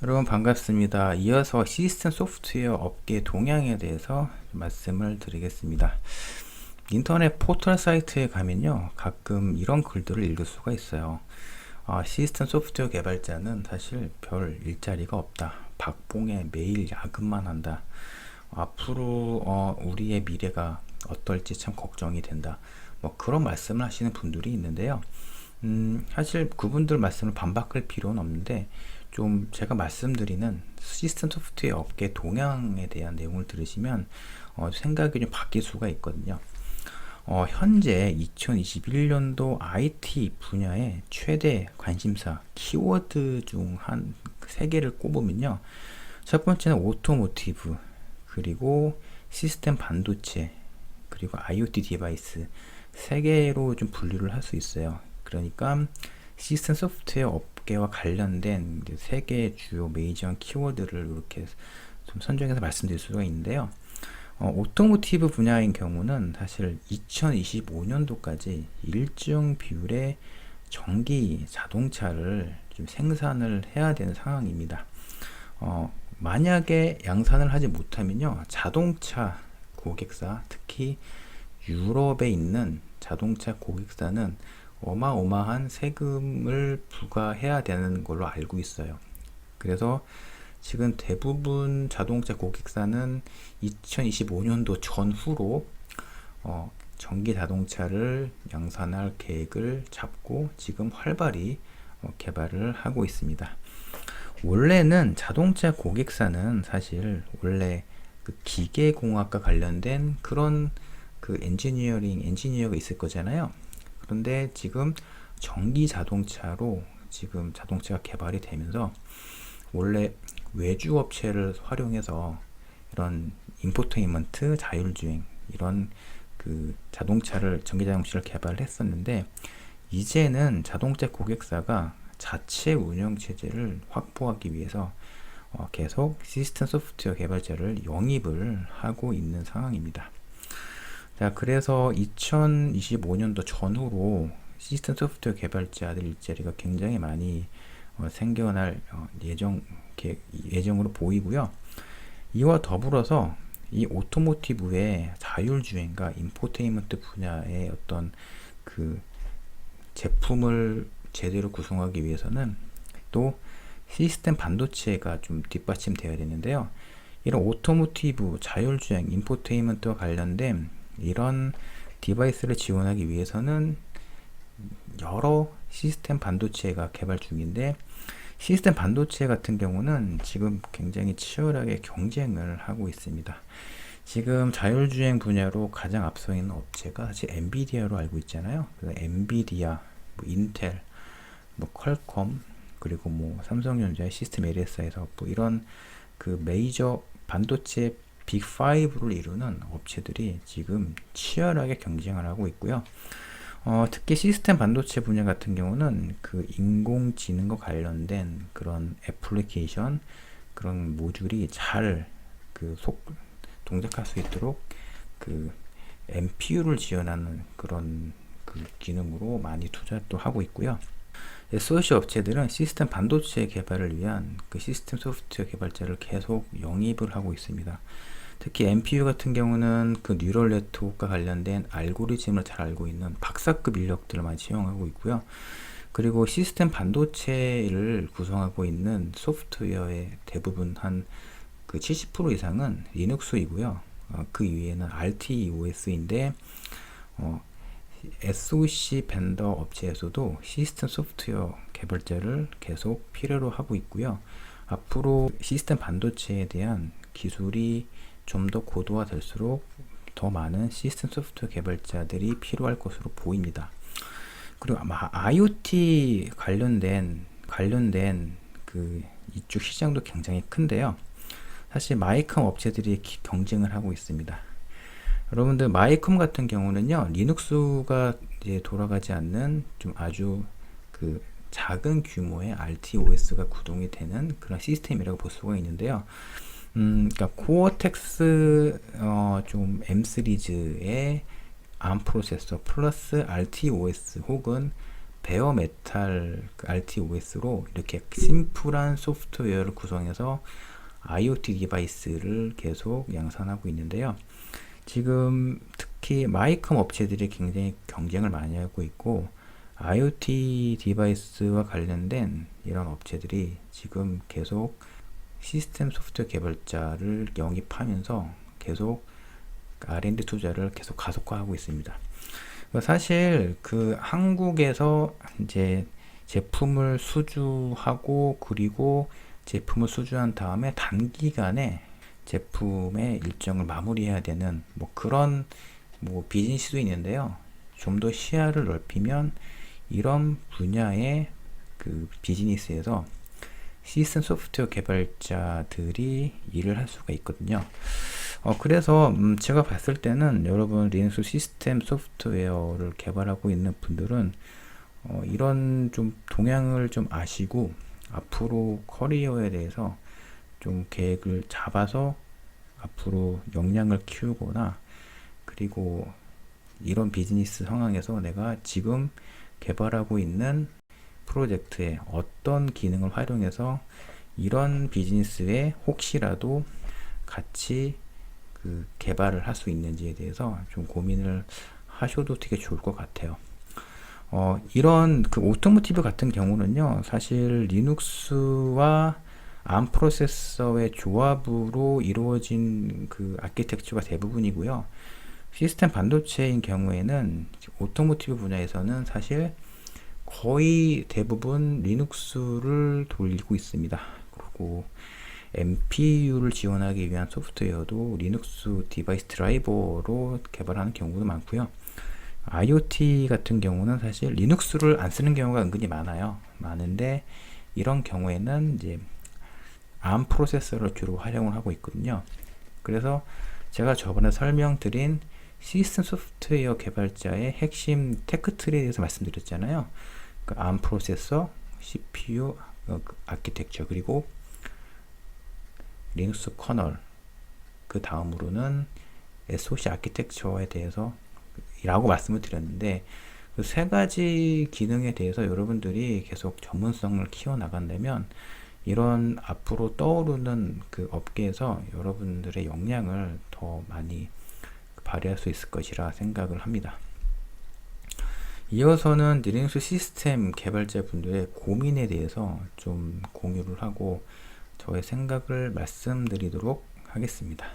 여러분 반갑습니다. 이어서 시스템 소프트웨어 업계 동향에 대해서 말씀을 드리겠습니다. 인터넷 포털 사이트에 가면요, 가끔 이런 글들을 읽을 수가 있어요. 시스템 소프트웨어 개발자는 사실 별 일자리가 없다. 박봉에 매일 야근만 한다. 앞으로 우리의 미래가 어떨지 참 걱정이 된다. 뭐 그런 말씀을 하시는 분들이 있는데요. 사실 그분들 말씀을 반박할 필요는 없는데, 좀 제가 말씀드리는 시스템 소프트웨어 업계 동향에 대한 내용을 들으시면 생각이 좀 바뀔 수가 있거든요. 현재 2021년도 IT 분야의 최대 관심사 키워드 중 한 세 개를 꼽으면요. 첫 번째는 오토모티브, 그리고 시스템 반도체, 그리고 IoT 디바이스 세 개로 좀 분류를 할 수 있어요. 그러니까 시스템 소프트웨어 업계와 관련된 세 개의 주요 메이저 키워드를 이렇게 좀 선정해서 말씀드릴 수가 있는데요. 오토모티브 분야인 경우는 사실 2025년도까지 일정 비율의 전기 자동차를 좀 생산을 해야 되는 상황입니다. 만약에 양산을 하지 못하면요, 자동차 고객사, 특히 유럽에 있는 자동차 고객사는 어마어마한 세금을 부과해야 되는 걸로 알고 있어요. 그래서 지금 대부분 자동차 고객사는 2025년도 전후로 전기 자동차를 양산할 계획을 잡고 지금 활발히 개발을 하고 있습니다. 원래는 자동차 고객사는 사실 원래 그 기계공학과 관련된 그런 그 엔지니어가 있을 거잖아요. 그런데 지금 전기 자동차로 지금 자동차가 개발이 되면서 원래 외주 업체를 활용해서 이런 인포테인먼트, 자율주행 이런 그 전기 자동차를 개발을 했었는데, 이제는 자동차 고객사가 자체 운영 체제를 확보하기 위해서 계속 시스템 소프트웨어 개발자를 영입을 하고 있는 상황입니다. 자, 그래서 2025년도 전후로 시스템 소프트웨어 개발자들 일자리가 굉장히 많이 생겨날 예정으로 보이고요. 이와 더불어서 이 오토모티브의 자율주행과 인포테인먼트 분야의 어떤 그 제품을 제대로 구성하기 위해서는 또 시스템 반도체가 좀 뒷받침되어야 되는데요. 이런 오토모티브, 자율주행, 인포테인먼트와 관련된 이런 디바이스를 지원하기 위해서는 여러 시스템 반도체가 개발 중인데, 시스템 반도체 같은 경우는 지금 굉장히 치열하게 경쟁을 하고 있습니다. 지금 자율주행 분야로 가장 앞서 있는 업체가 사실 엔비디아로 알고 있잖아요. 그래서 엔비디아, 뭐 인텔, 뭐 퀄컴, 그리고 뭐 삼성전자의 시스템 LS에서 뭐 이런 그 메이저 반도체 빅5를 이루는 업체들이 지금 치열하게 경쟁을 하고 있고요. 특히 시스템 반도체 분야 같은 경우는 그 인공지능과 관련된 그런 애플리케이션, 그런 모듈이 잘 동작할 수 있도록 그 MPU를 지원하는 그런 그 기능으로 많이 투자도 하고 있고요. 소시 업체들은 시스템 반도체 개발을 위한 그 시스템 소프트웨어 개발자를 계속 영입을 하고 있습니다. 특히 NPU 같은 경우는 그 뉴럴 네트워크와 관련된 알고리즘을 잘 알고 있는 박사급 인력들을 많이 채용하고 있고요. 그리고 시스템 반도체를 구성하고 있는 소프트웨어의 대부분 한 그 70% 이상은 리눅스이고요. 그 위에는 RTOS인데 SOC 벤더 업체에서도 시스템 소프트웨어 개발자를 계속 필요로 하고 있고요. 앞으로 시스템 반도체에 대한 기술이 좀 더 고도화될수록 더 많은 시스템 소프트웨어 개발자들이 필요할 것으로 보입니다. 그리고 아마 IoT 관련된 그 이쪽 시장도 굉장히 큰데요. 사실 마이컴 업체들이 경쟁을 하고 있습니다. 여러분들 마이컴 같은 경우는요, 리눅스가 이제 돌아가지 않는 좀 아주 그 작은 규모의 RTOS가 구동이 되는 그런 시스템이라고 볼 수가 있는데요. 그러니까 코어텍스 좀 M 시리즈의 ARM 프로세서 플러스 RTOS 혹은 베어메탈 RTOS로 이렇게 심플한 소프트웨어를 구성해서 IoT 디바이스를 계속 양산하고 있는데요. 지금 특히 마이컴 업체들이 굉장히 경쟁을 많이 하고 있고, IoT 디바이스와 관련된 이런 업체들이 지금 계속 시스템 소프트웨어 개발자를 영입하면서 계속 R&D 투자를 계속 가속화하고 있습니다. 사실 그 한국에서 이제 제품을 수주하고, 그리고 제품을 수주한 다음에 단기간에 제품의 일정을 마무리해야 되는 뭐 그런 뭐 비즈니스도 있는데요. 좀 더 시야를 넓히면 이런 분야의 그 비즈니스에서 시스템 소프트웨어 개발자들이 일을 할 수가 있거든요. 그래서 제가 봤을 때는 여러분 리눅스 시스템 소프트웨어를 개발하고 있는 분들은 이런 좀 동향을 좀 아시고 앞으로 커리어에 대해서 좀 계획을 잡아서 앞으로 역량을 키우거나, 그리고 이런 비즈니스 상황에서 내가 지금 개발하고 있는 프로젝트에 어떤 기능을 활용해서 이런 비즈니스에 혹시라도 같이 그 개발을 할 수 있는지에 대해서 좀 고민을 하셔도 되게 좋을 것 같아요. 이런 그 오토모티브 같은 경우는요, 사실 리눅스와 ARM 프로세서의 조합으로 이루어진 그 아키텍처가 대부분이고요. 시스템 반도체인 경우에는 오토모티브 분야에서는 사실 거의 대부분 리눅스를 돌리고 있습니다. 그리고 MPU를 지원하기 위한 소프트웨어도 리눅스 디바이스 드라이버로 개발하는 경우도 많고요. IoT 같은 경우는 사실 리눅스를 안 쓰는 경우가 은근히 많은데, 이런 경우에는 이제 ARM 프로세서를 주로 활용을 하고 있거든요. 그래서 제가 저번에 설명드린 시스템 소프트웨어 개발자의 핵심 테크트리에 대해서 말씀드렸잖아요. 그 ARM 프로세서, CPU 아키텍처, 그리고 리눅스 커널, 그 다음으로는 SOC 아키텍처에 대해서 라고 말씀을 드렸는데, 그 세 가지 기능에 대해서 여러분들이 계속 전문성을 키워 나간다면 이런 앞으로 떠오르는 그 업계에서 여러분들의 역량을 더 많이 발휘할 수 있을 것이라 생각을 합니다. 이어서는 리눅스 시스템 개발자분들의 고민에 대해서 좀 공유를 하고 저의 생각을 말씀드리도록 하겠습니다.